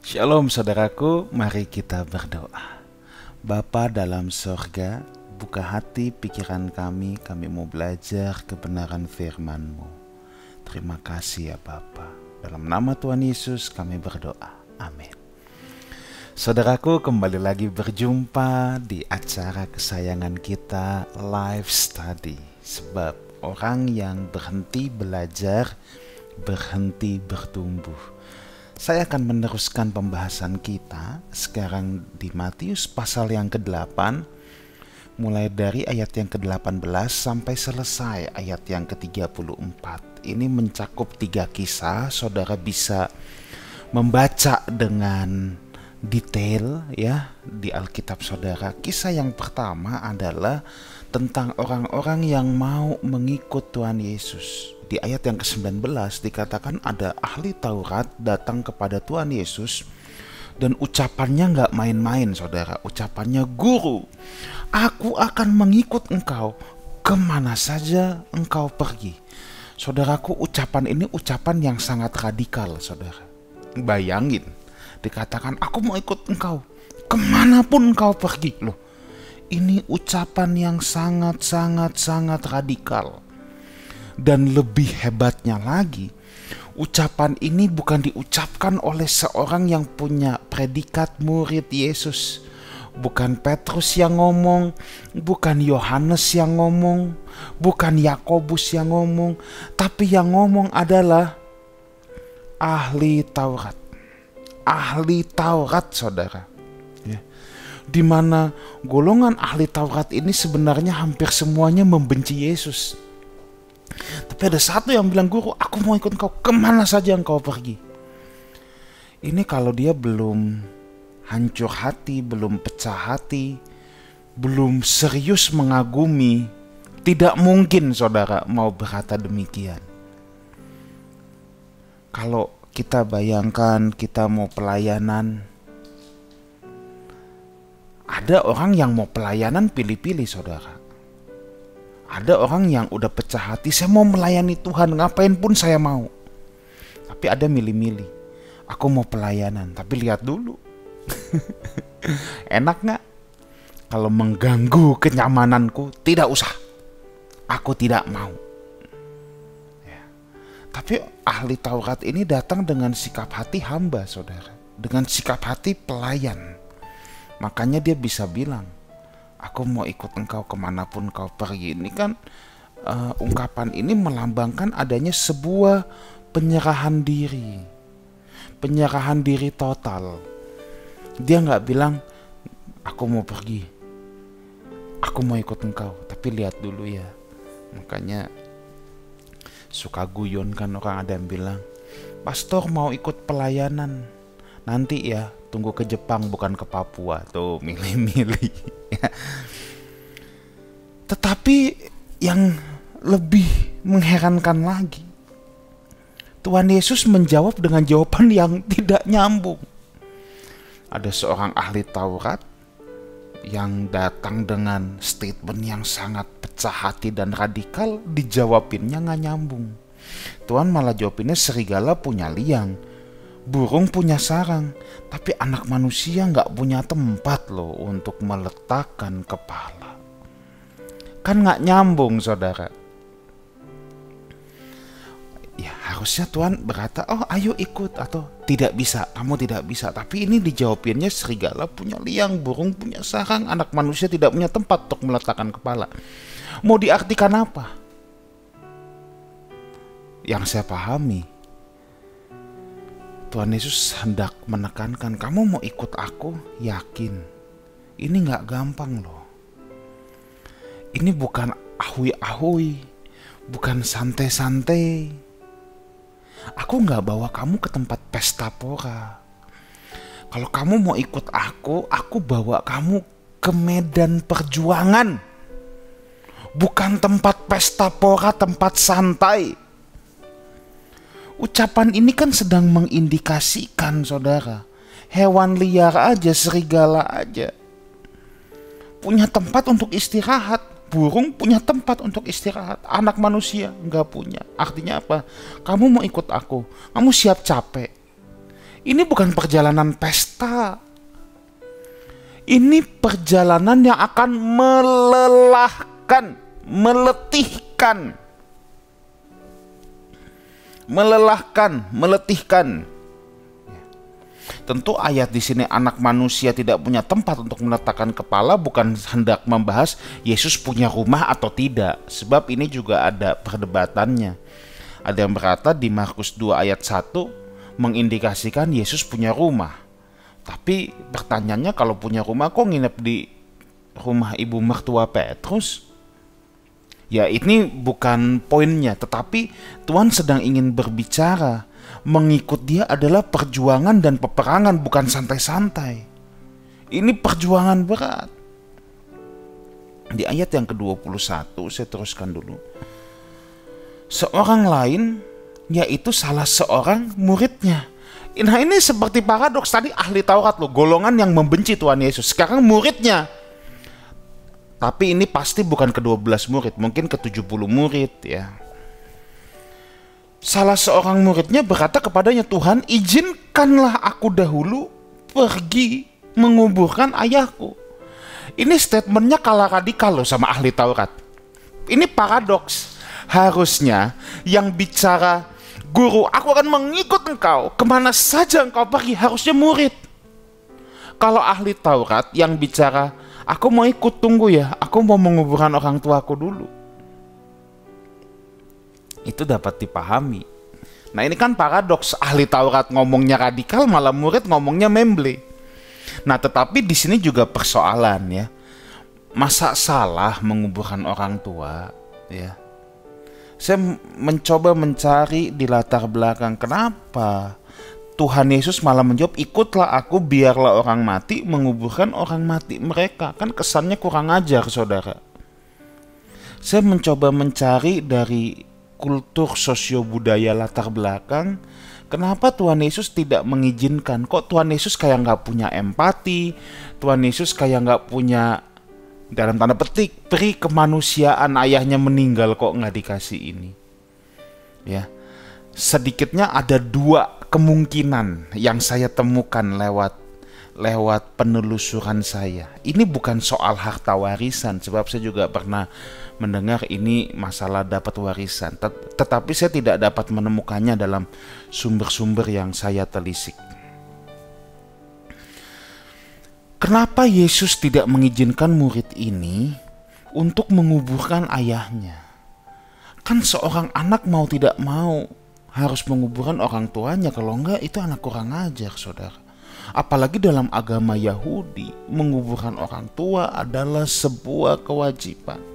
Shalom saudaraku, mari kita berdoa. Bapa dalam sorga, buka hati pikiran kami mau belajar kebenaran firman-Mu. Terima kasih ya Bapa. Dalam nama Tuhan Yesus kami berdoa. Amin. Saudaraku, kembali lagi berjumpa di acara kesayangan kita, Life Study. Sebab orang yang berhenti belajar, berhenti bertumbuh. Saya akan meneruskan pembahasan kita sekarang di Matius pasal yang ke-8, mulai dari ayat yang ke-18 sampai selesai ayat yang ke-34. Ini mencakup 3 kisah, saudara bisa membaca dengan detail ya di Alkitab saudara. Kisah yang pertama adalah tentang orang-orang yang mau mengikut Tuhan Yesus. Di ayat yang ke-19 dikatakan ada ahli Taurat datang kepada Tuhan Yesus dan ucapannya nggak main-main saudara. Ucapannya, "Guru, aku akan mengikut engkau kemana saja engkau pergi." Saudaraku, ucapan ini ucapan yang sangat radikal saudara. Bayangin, dikatakan aku mau ikut engkau kemanapun engkau pergi. Loh, ini ucapan yang sangat radikal. Dan lebih hebatnya lagi, ucapan ini bukan diucapkan oleh seorang yang punya predikat murid Yesus. Bukan Petrus yang ngomong, bukan Yohanes yang ngomong, bukan Yakobus yang ngomong, tapi yang ngomong adalah ahli Taurat. Ahli Taurat saudara ya. Di mana golongan ahli Taurat ini sebenarnya hampir semuanya membenci Yesus. Tapi ada satu yang bilang, "Guru, aku mau ikut engkau kemana saja engkau pergi." Ini kalau dia belum hancur hati, belum pecah hati, belum serius mengagumi, tidak mungkin saudara mau berkata demikian. Kalau kita bayangkan kita mau pelayanan, ada orang yang mau pelayanan pilih-pilih saudara. Ada orang yang udah pecah hati, "Saya mau melayani Tuhan, ngapain pun saya mau." Tapi ada milih-milih, "Aku mau pelayanan, tapi lihat dulu." Enak gak? Kalau mengganggu kenyamananku, tidak usah. Aku tidak mau. Ya. Tapi ahli Taurat ini datang dengan sikap hati hamba saudara, dengan sikap hati pelayan. Makanya dia bisa bilang, "Aku mau ikut engkau kemanapun kau pergi." Ini kan ungkapan ini melambangkan adanya sebuah penyerahan diri. Penyerahan diri total. Dia gak bilang, "Aku mau pergi, aku mau ikut engkau, tapi lihat dulu ya." Makanya suka guyon kan orang, ada yang bilang, "Pastor mau ikut pelayanan, nanti ya tunggu ke Jepang bukan ke Papua." Tuh milih-milih ya. Tetapi yang lebih mengherankan lagi, Tuhan Yesus menjawab dengan jawaban yang tidak nyambung. Ada seorang ahli Taurat yang datang dengan statement yang sangat pecah hati dan radikal, dijawabinnya gak nyambung. Tuhan malah jawabinnya, "Serigala punya liang, burung punya sarang, tapi anak manusia gak punya tempat loh untuk meletakkan kepala." Kan gak nyambung saudara. Ya harusnya Tuhan berkata, "Oh ayo ikut," atau "Tidak bisa, kamu tidak bisa." Tapi ini dijawabinnya, serigala punya liang, burung punya sarang, anak manusia tidak punya tempat untuk meletakkan kepala. Mau diartikan apa? Yang saya pahami, Tuhan Yesus hendak menekankan, kamu mau ikut aku, yakin. Ini gak gampang loh. Ini bukan ahui-ahui, bukan santai-santai. Aku gak bawa kamu ke tempat pesta pora. Kalau kamu mau ikut aku bawa kamu ke medan perjuangan. Bukan tempat pesta pora, tempat santai. Ucapan ini kan sedang mengindikasikan saudara, hewan liar aja, serigala aja punya tempat untuk istirahat. Burung punya tempat untuk istirahat, anak manusia nggak punya. Artinya apa? Kamu mau ikut aku, kamu siap capek. Ini bukan perjalanan pesta. Ini perjalanan yang akan melelahkan, meletihkan. Meletihkan. Tentu ayat di sini anak manusia tidak punya tempat untuk meletakkan kepala bukan hendak membahas Yesus punya rumah atau tidak, sebab ini juga ada perdebatannya. Ada yang berkata di Markus 2 ayat 1 mengindikasikan Yesus punya rumah. Tapi pertanyaannya, kalau punya rumah kok nginep di rumah ibu mertua Petrus? Ya, ini bukan poinnya, tetapi Tuhan sedang ingin berbicara. Mengikut dia adalah perjuangan dan peperangan, bukan santai-santai. Ini perjuangan berat. Di ayat yang ke-21, saya teruskan dulu. Seorang lain, yaitu salah seorang muridnya. Nah, ini seperti paradoks. Tadi ahli Taurat loh, golongan yang membenci Tuhan Yesus. Sekarang muridnya. Tapi ini pasti bukan ke-12 murid, mungkin ke-70 murid ya. Salah seorang muridnya berkata kepadanya, Tuhan, izinkanlah aku dahulu pergi menguburkan ayahku. Ini statementnya kalah radikal loh sama ahli Taurat. Ini paradoks. Harusnya yang bicara, guru, aku akan mengikut engkau kemana saja engkau pergi, harusnya murid. Kalau ahli Taurat yang bicara, aku mau ikut, tunggu ya, aku mau menguburkan orang tuaku dulu. Itu dapat dipahami. Nah, ini kan paradoks, ahli Taurat ngomongnya radikal, malah murid ngomongnya memble. Nah, tetapi di sini juga persoalan ya. Masa salah menguburkan orang tua ya? Saya mencoba mencari di latar belakang kenapa Tuhan Yesus malah menjawab, ikutlah aku, biarlah orang mati menguburkan orang mati mereka. Kan kesannya kurang ajar, saudara. Saya mencoba mencari dari kultur sosio-budaya latar belakang, kenapa Tuhan Yesus tidak mengizinkan? Kok Tuhan Yesus kayak nggak punya empati, Tuhan Yesus kayak nggak punya, dalam tanda petik, peri kemanusiaan, ayahnya meninggal kok nggak dikasih ini. Ya, sedikitnya ada dua kemungkinan yang saya temukan lewat penelusuran saya. Ini bukan soal harta warisan, sebab saya juga pernah mendengar ini masalah dapat warisan, tetapi saya tidak dapat menemukannya dalam sumber-sumber yang saya telisik. Kenapa Yesus tidak mengizinkan murid ini untuk menguburkan ayahnya? Kan seorang anak mau tidak mau harus menguburkan orang tuanya, kalau enggak itu anak kurang ajar, saudara. Apalagi dalam agama Yahudi, menguburkan orang tua adalah sebuah kewajiban.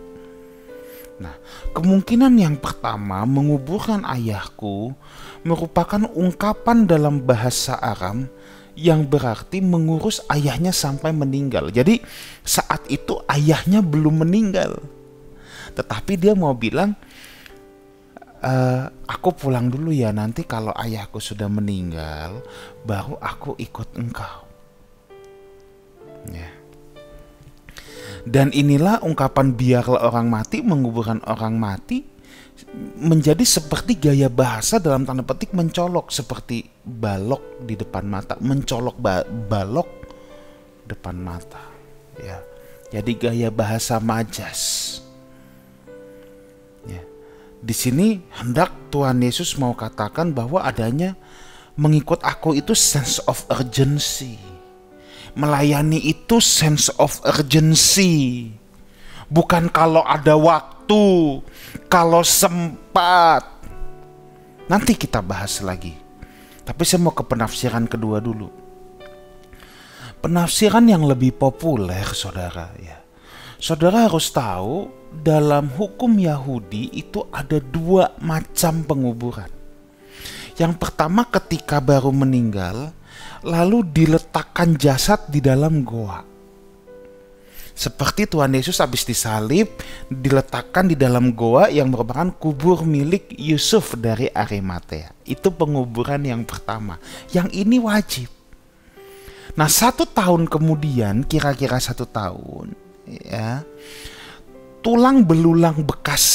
Nah, kemungkinan yang pertama, menguburkan ayahku merupakan ungkapan dalam bahasa Aram yang berarti mengurus ayahnya sampai meninggal. Jadi saat itu ayahnya belum meninggal, tetapi dia mau bilang, aku pulang dulu ya, nanti kalau ayahku sudah meninggal baru aku ikut engkau ya. Dan inilah ungkapan biarlah orang mati menguburkan orang mati menjadi seperti gaya bahasa dalam tanda petik mencolok, seperti balok di depan mata, mencolok balok depan mata ya. Jadi gaya bahasa majas ya. Di sini hendak Tuhan Yesus mau katakan bahwa adanya mengikut aku itu sense of urgency. Melayani itu sense of urgency. Bukan kalau ada waktu, kalau sempat. Nanti kita bahas lagi. Tapi saya mau ke penafsiran kedua dulu. Penafsiran yang lebih populer, saudara ya. Saudara harus tahu, dalam hukum Yahudi itu ada dua macam penguburan. Yang pertama ketika baru meninggal, lalu diletakkan jasad di dalam goa. Seperti Tuhan Yesus habis disalib, diletakkan di dalam goa yang merupakan kubur milik Yusuf dari Arimatea. Itu penguburan yang pertama. Yang ini wajib. Nah, 1 tahun kemudian, kira-kira 1 tahun, ya, tulang belulang bekas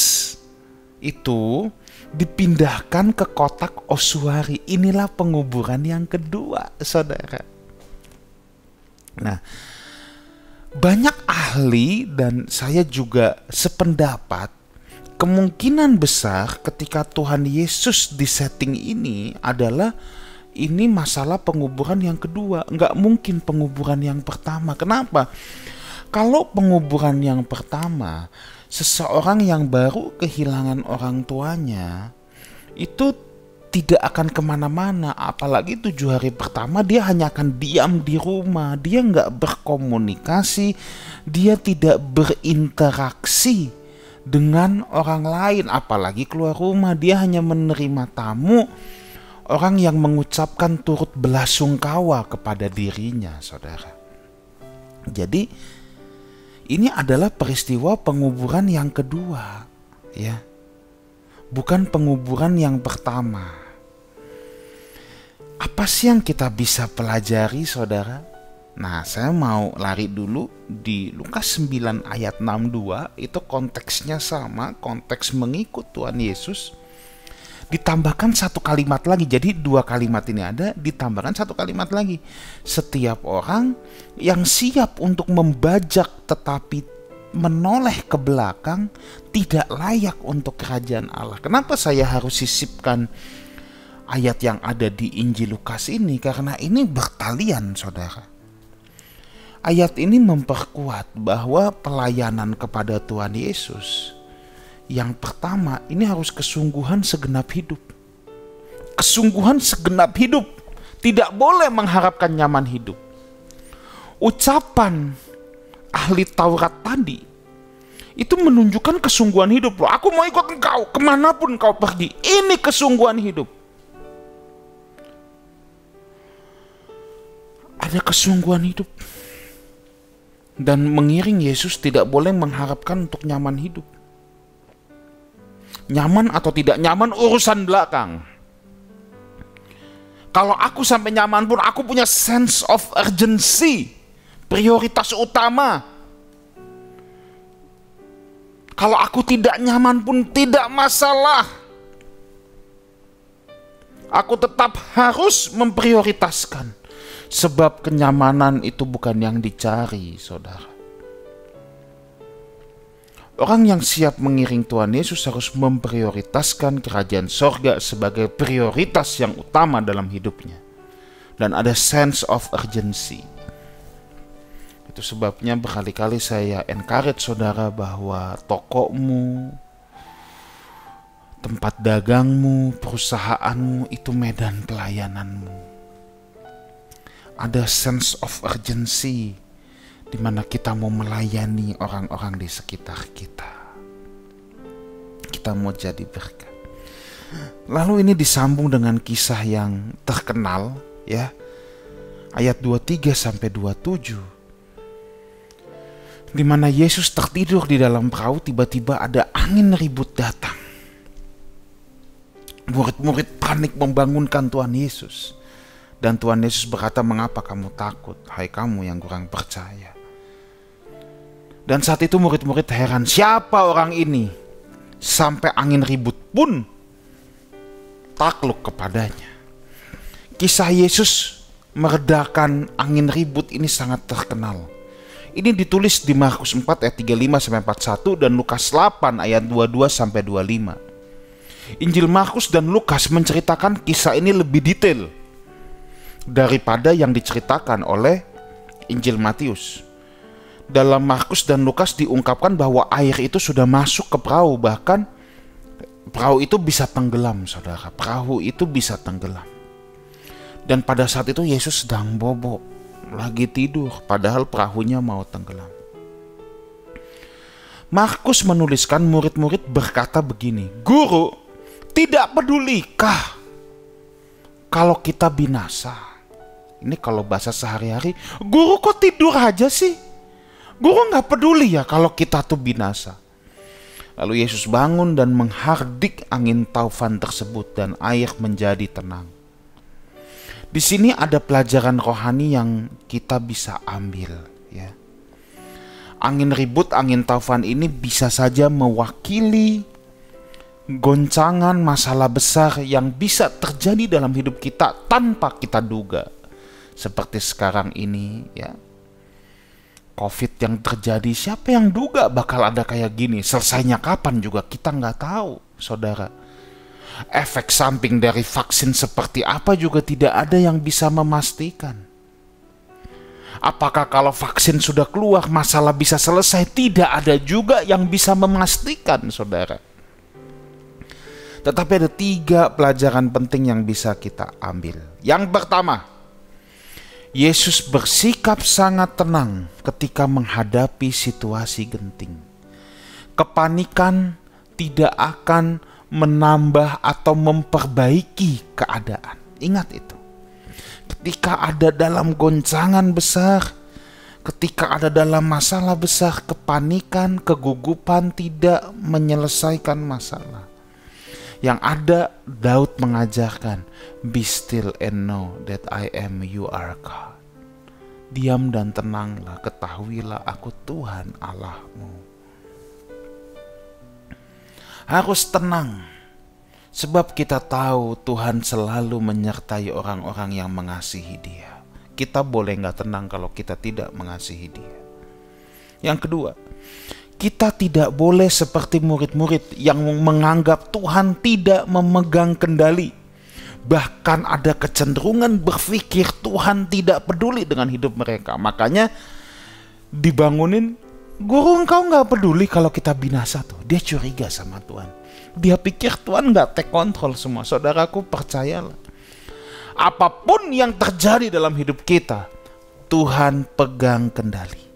itu dipindahkan ke kotak ossuary. Inilah penguburan yang kedua, saudara. Nah, banyak ahli dan saya juga sependapat, kemungkinan besar ketika Tuhan Yesus di setting ini adalah ini masalah penguburan yang kedua. Nggak mungkin penguburan yang pertama. Kenapa? Kalau penguburan yang pertama, seseorang yang baru kehilangan orang tuanya itu tidak akan kemana-mana. Apalagi 7 hari pertama dia hanya akan diam di rumah. Dia nggak berkomunikasi, dia tidak berinteraksi dengan orang lain. Apalagi keluar rumah, dia hanya menerima tamu, orang yang mengucapkan turut belasungkawa kepada dirinya, saudara. Jadi ini adalah peristiwa penguburan yang kedua, ya, bukan penguburan yang pertama. Apa sih yang kita bisa pelajari, saudara? Nah, saya mau lari dulu di Lukas 9 ayat 62. Itu konteksnya sama, konteks mengikut Tuhan Yesus. Ditambahkan satu kalimat lagi. Jadi 2 kalimat ini ada, ditambahkan satu kalimat lagi. Setiap orang yang siap untuk membajak tetapi menoleh ke belakang tidak layak untuk kerajaan Allah. Kenapa saya harus sisipkan ayat yang ada di Injil Lukas ini? Karena ini bertalian, saudara. Ayat ini memperkuat bahwa pelayanan kepada Tuhan Yesus yang pertama ini harus kesungguhan segenap hidup. Kesungguhan segenap hidup. Tidak boleh mengharapkan nyaman hidup. Ucapan ahli Taurat tadi itu menunjukkan kesungguhan hidup loh. Aku mau ikut engkau kemanapun kau pergi. Ini kesungguhan hidup. Ada kesungguhan hidup. Dan mengiring Yesus tidak boleh mengharapkan untuk nyaman hidup. Nyaman atau tidak nyaman urusan belakang. Kalau aku sampai nyaman pun aku punya sense of urgency, prioritas utama. Kalau aku tidak nyaman pun tidak masalah. Aku tetap harus memprioritaskan. Sebab kenyamanan itu bukan yang dicari, saudara. Orang yang siap mengiring Tuhan Yesus harus memprioritaskan kerajaan sorga sebagai prioritas yang utama dalam hidupnya. Dan ada sense of urgency. Itu sebabnya berkali-kali saya encourage saudara bahwa tokomu, tempat dagangmu, perusahaanmu itu medan pelayananmu. Ada sense of urgency di mana kita mau melayani orang-orang di sekitar kita. Kita mau jadi berkat. Lalu ini disambung dengan kisah yang terkenal, ya. Ayat 23 sampai 27. Di mana Yesus tertidur di dalam perahu, tiba-tiba ada angin ribut datang. Murid-murid panik membangunkan Tuhan Yesus. Dan Tuhan Yesus berkata, "Mengapa kamu takut, hai kamu yang kurang percaya?" Dan saat itu murid-murid heran, siapa orang ini? Sampai angin ribut pun takluk kepadanya. Kisah Yesus meredakan angin ribut ini sangat terkenal. Ini ditulis di Markus 4 ayat 35-41 dan Lukas 8 ayat 22-25. Injil Markus dan Lukas menceritakan kisah ini lebih detail daripada yang diceritakan oleh Injil Matius. Dalam Markus dan Lukas diungkapkan bahwa air itu sudah masuk ke perahu, bahkan perahu itu bisa tenggelam, saudara. Perahu itu bisa tenggelam. Dan pada saat itu Yesus sedang bobok, lagi tidur, padahal perahunya mau tenggelam. Markus menuliskan murid-murid berkata begini, "Guru, tidak pedulikah kalau kita binasa?" Ini kalau bahasa sehari-hari, "Guru kok tidur aja sih? Guru gak peduli ya kalau kita tuh binasa?" Lalu Yesus bangun dan menghardik angin taufan tersebut dan air menjadi tenang. Di sini ada pelajaran rohani yang kita bisa ambil, ya. Angin ribut, angin taufan ini bisa saja mewakili goncangan masalah besar yang bisa terjadi dalam hidup kita tanpa kita duga. Seperti sekarang ini ya, COVID yang terjadi, siapa yang duga bakal ada kayak gini? Selesainya kapan juga kita nggak tahu, saudara. Efek samping dari vaksin seperti apa juga tidak ada yang bisa memastikan. Apakah kalau vaksin sudah keluar masalah bisa selesai? Tidak ada juga yang bisa memastikan, saudara. Tetapi ada 3 pelajaran penting yang bisa kita ambil. Yang pertama, Yesus bersikap sangat tenang ketika menghadapi situasi genting. Kepanikan tidak akan menambah atau memperbaiki keadaan. Ingat itu. Ketika ada dalam goncangan besar, ketika ada dalam masalah besar, kepanikan, kegugupan tidak menyelesaikan masalah. Yang ada, Daud mengajarkan, "Be still and know that I am you are God." Diam dan tenanglah, ketahuilah aku Tuhan Allahmu. Harus tenang, sebab kita tahu Tuhan selalu menyertai orang-orang yang mengasihi Dia. Kita boleh gak tenang kalau kita tidak mengasihi Dia. Yang kedua, kita tidak boleh seperti murid-murid yang menganggap Tuhan tidak memegang kendali. Bahkan ada kecenderungan berpikir Tuhan tidak peduli dengan hidup mereka. Makanya dibangunin, "Guru, engkau gak peduli kalau kita binasa tuh." Dia curiga sama Tuhan. Dia pikir Tuhan gak take control semua. Saudaraku, percayalah. Apapun yang terjadi dalam hidup kita, Tuhan pegang kendali.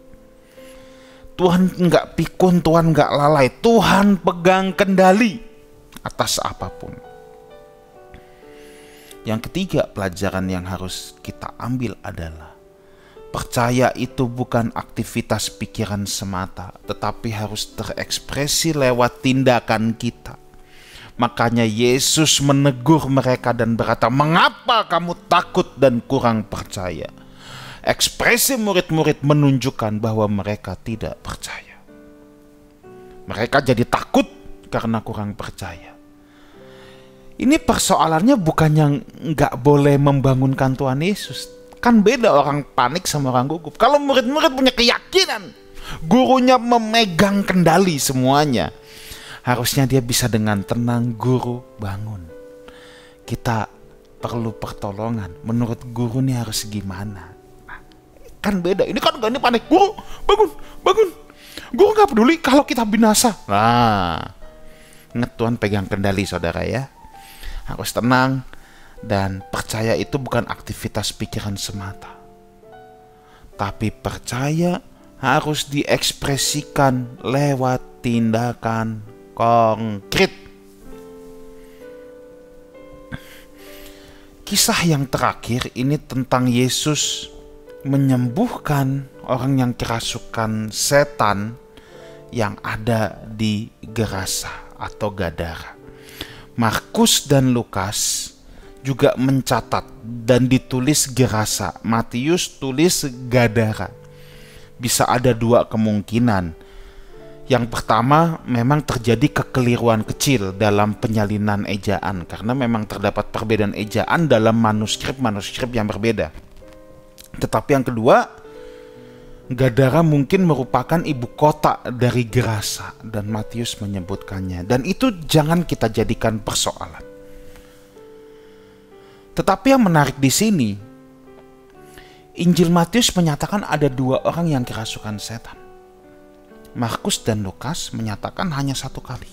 Tuhan nggak pikun, Tuhan nggak lalai. Tuhan pegang kendali atas apapun. Yang ketiga, pelajaran yang harus kita ambil adalah percaya itu bukan aktivitas pikiran semata, tetapi harus terekspresi lewat tindakan kita. Makanya Yesus menegur mereka dan berkata, "Mengapa kamu takut dan kurang percaya?" Ekspresi murid-murid menunjukkan bahwa mereka tidak percaya. Mereka jadi takut karena kurang percaya. Ini persoalannya bukan yang nggak boleh membangunkan Tuhan Yesus. Kan beda orang panik sama orang gugup. Kalau murid-murid punya keyakinan, gurunya memegang kendali semuanya, harusnya dia bisa dengan tenang, "Guru, bangun. Kita perlu pertolongan. Menurut guru ini harus gimana?" Kan beda. Ini kan ini panik. "Guru, bangun, bangun. Guru gak peduli kalau kita binasa." Nah, ingat Tuhan pegang kendali, saudara ya. Harus tenang dan percaya itu bukan aktivitas pikiran semata. Tapi percaya harus diekspresikan lewat tindakan konkret. Kisah yang terakhir ini tentang Yesus menyembuhkan orang yang kerasukan setan yang ada di Gerasa atau Gadara. Markus dan Lukas juga mencatat dan ditulis Gerasa. Matius tulis Gadara. Bisa ada 2 kemungkinan. Yang pertama, memang terjadi kekeliruan kecil dalam penyalinan ejaan, karena memang terdapat perbedaan ejaan dalam manuskrip yang berbeda. Tetapi yang kedua, Gadara mungkin merupakan ibu kota dari Gerasa dan Matius menyebutkannya. Dan itu jangan kita jadikan persoalan. Tetapi yang menarik di sini, Injil Matius menyatakan ada 2 orang yang kerasukan setan. Markus dan Lukas menyatakan hanya 1 kali.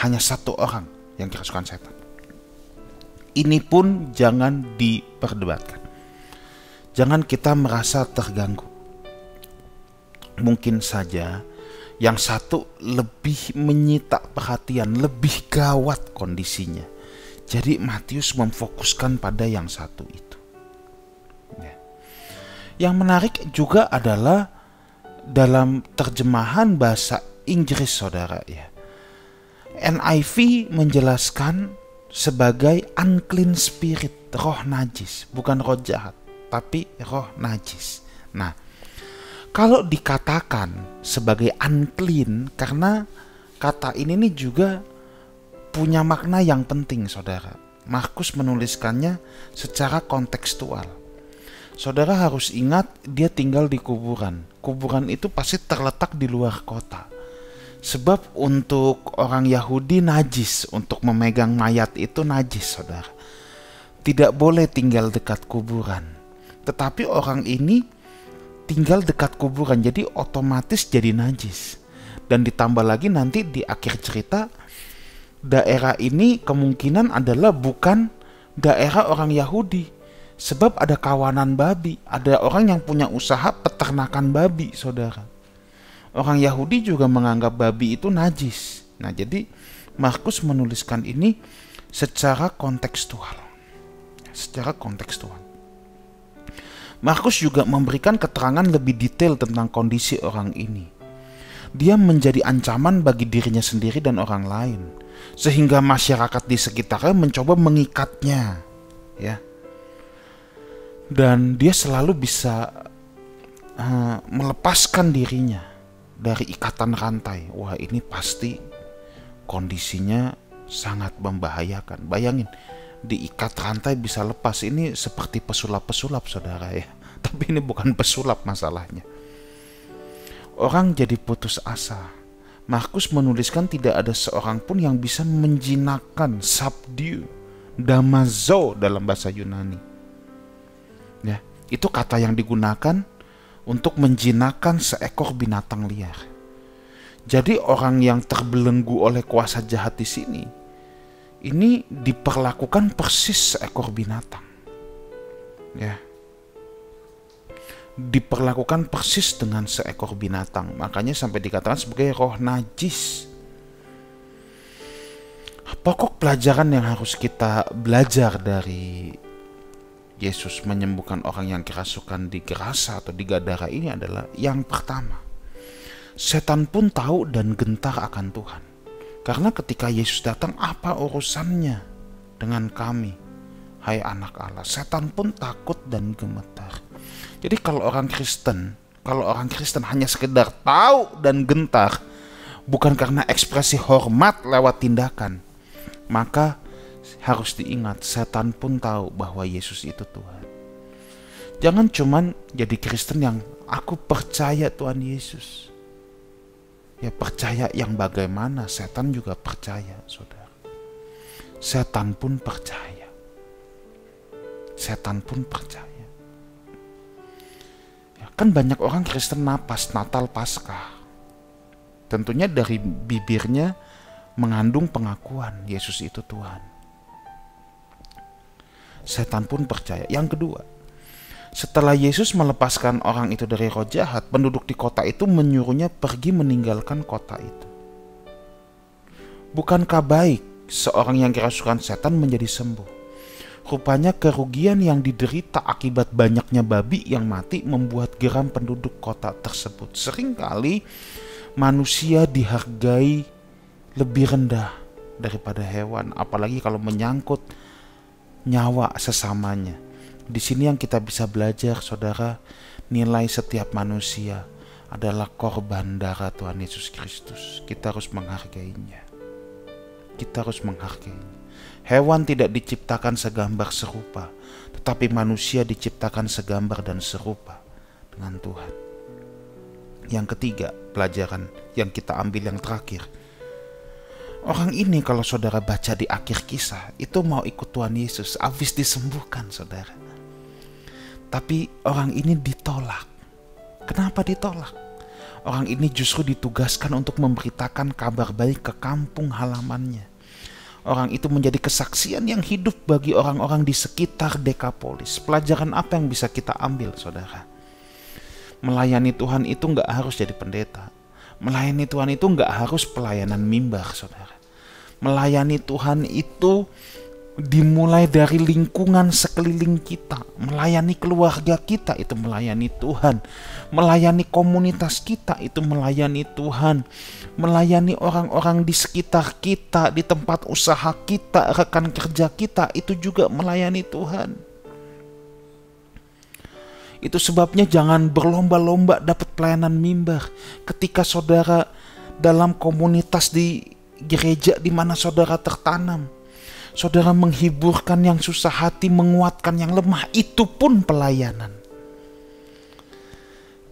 Hanya 1 orang yang kerasukan setan. Ini pun jangan diperdebatkan. Jangan kita merasa terganggu. Mungkin saja yang satu lebih menyita perhatian, lebih gawat kondisinya. Jadi Matius memfokuskan pada yang satu itu. Yang menarik juga adalah dalam terjemahan bahasa Inggris, saudara ya. NIV menjelaskan sebagai unclean spirit, roh najis, bukan roh jahat, tapi roh najis. Nah, kalau dikatakan sebagai unclean karena kata ini nih juga punya makna yang penting, saudara. Markus menuliskannya secara kontekstual. Saudara harus ingat, dia tinggal di kuburan. Kuburan itu pasti terletak di luar kota. Sebab untuk orang Yahudi najis, untuk memegang mayat itu najis, saudara. Tidak boleh tinggal dekat kuburan. Tetapi orang ini tinggal dekat kuburan, jadi otomatis jadi najis. Dan ditambah lagi nanti di akhir cerita, daerah ini kemungkinan adalah bukan daerah orang Yahudi. Sebab ada kawanan babi, ada orang yang punya usaha peternakan babi, saudara. Orang Yahudi juga menganggap babi itu najis. Nah, jadi Markus menuliskan ini secara kontekstual. Secara kontekstual. Markus juga memberikan keterangan lebih detail tentang kondisi orang ini. Dia menjadi ancaman bagi dirinya sendiri dan orang lain, sehingga masyarakat di sekitarnya mencoba mengikatnya, ya. Dan dia selalu bisa melepaskan dirinya dari ikatan rantai. Wah, ini pasti kondisinya sangat membahayakan. Bayangin, diikat rantai bisa lepas. Ini seperti pesulap-pesulap, saudara, ya. Tapi ini bukan pesulap masalahnya. Orang jadi putus asa. Markus menuliskan tidak ada seorang pun yang bisa menjinakkan, subdue, damazo dalam bahasa Yunani. Ya, itu kata yang digunakan untuk menjinakkan seekor binatang liar. Jadi orang yang terbelenggu oleh kuasa jahat di sini, ini diperlakukan persis seekor binatang. Ya. Diperlakukan persis dengan seekor binatang. Makanya sampai dikatakan sebagai roh najis. Pokok pelajaran yang harus kita belajar dari Yesus menyembuhkan orang yang kerasukan di Gerasa atau di Gadara ini adalah, yang pertama, setan pun tahu dan gentar akan Tuhan. Karena ketika Yesus datang, apa urusannya dengan kami, hai anak Allah? Setan pun takut dan gemetar. Jadi kalau orang Kristen hanya sekedar tahu dan gentar, bukan karena ekspresi hormat lewat tindakan, maka harus diingat, setan pun tahu bahwa Yesus itu Tuhan. Jangan cuman jadi Kristen yang aku percaya Tuhan Yesus. Ya, percaya yang bagaimana? Setan juga percaya, saudara. Setan pun percaya. Setan pun percaya. Kan banyak orang Kristen napas Natal Paskah. Tentunya dari bibirnya mengandung pengakuan Yesus itu Tuhan. Setan pun percaya. Yang kedua, setelah Yesus melepaskan orang itu dari roh jahat, penduduk di kota itu menyuruhnya pergi meninggalkan kota itu. Bukankah baik seorang yang kerasukan setan menjadi sembuh? Rupanya kerugian yang diderita akibat banyaknya babi yang mati membuat geram penduduk kota tersebut. Seringkali manusia dihargai lebih rendah daripada hewan, apalagi kalau menyangkut nyawa sesamanya. Di sini yang kita bisa belajar, saudara, nilai setiap manusia adalah korban darah Tuhan Yesus Kristus. Kita harus menghargainya. Kita harus menghargainya. Hewan tidak diciptakan segambar serupa, tetapi manusia diciptakan segambar dan serupa dengan Tuhan. Yang ketiga, pelajaran yang kita ambil yang terakhir. Orang ini kalau saudara baca di akhir kisah, itu mau ikut Tuhan Yesus, habis disembuhkan, saudara. Tapi orang ini ditolak. Kenapa ditolak? Orang ini justru ditugaskan untuk memberitakan kabar baik ke kampung halamannya. Orang itu menjadi kesaksian yang hidup bagi orang-orang di sekitar Dekapolis. Pelajaran apa yang bisa kita ambil, saudara? Melayani Tuhan itu nggak harus jadi pendeta. Melayani Tuhan itu nggak harus pelayanan mimbar, saudara. Melayani Tuhan itu dimulai dari lingkungan sekeliling kita. Melayani keluarga kita itu melayani Tuhan. Melayani komunitas kita itu melayani Tuhan. Melayani orang-orang di sekitar kita, di tempat usaha kita, rekan kerja kita, itu juga melayani Tuhan. Itu sebabnya jangan berlomba-lomba dapat pelayanan mimbar. Ketika saudara dalam komunitas di gereja di mana saudara tertanam. Saudara menghiburkan yang susah hati, menguatkan yang lemah, itu pun pelayanan.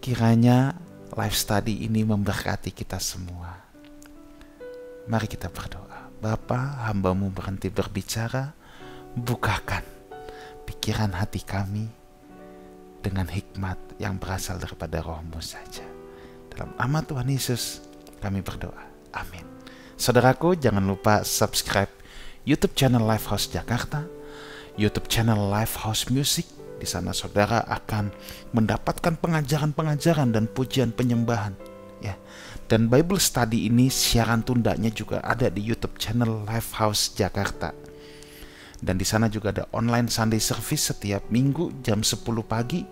Kiranya life study ini memberkati kita semua. Mari kita berdoa. Bapa, hamba-Mu berhenti berbicara, bukakan pikiran hati kami dengan hikmat yang berasal daripada Roh-Mu saja. Dalam nama Tuhan Yesus kami berdoa. Amin. Saudaraku, jangan lupa subscribe YouTube channel Lifehouse Jakarta, YouTube channel Lifehouse Music. Di sana saudara akan mendapatkan pengajaran-pengajaran dan pujian penyembahan. Ya. Dan Bible Study ini siaran tundanya juga ada di YouTube channel Lifehouse Jakarta. Dan di sana juga ada online Sunday Service setiap minggu jam 10 pagi.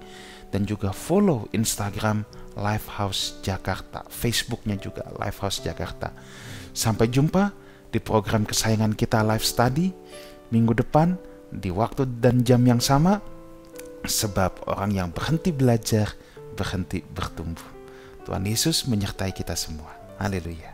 Dan juga follow Instagram Lifehouse Jakarta, Facebooknya juga Lifehouse Jakarta. Sampai jumpa di program kesayangan kita Life Study minggu depan di waktu dan jam yang sama, sebab orang yang berhenti belajar berhenti bertumbuh. Tuhan Yesus menyertai kita semua. Haleluya.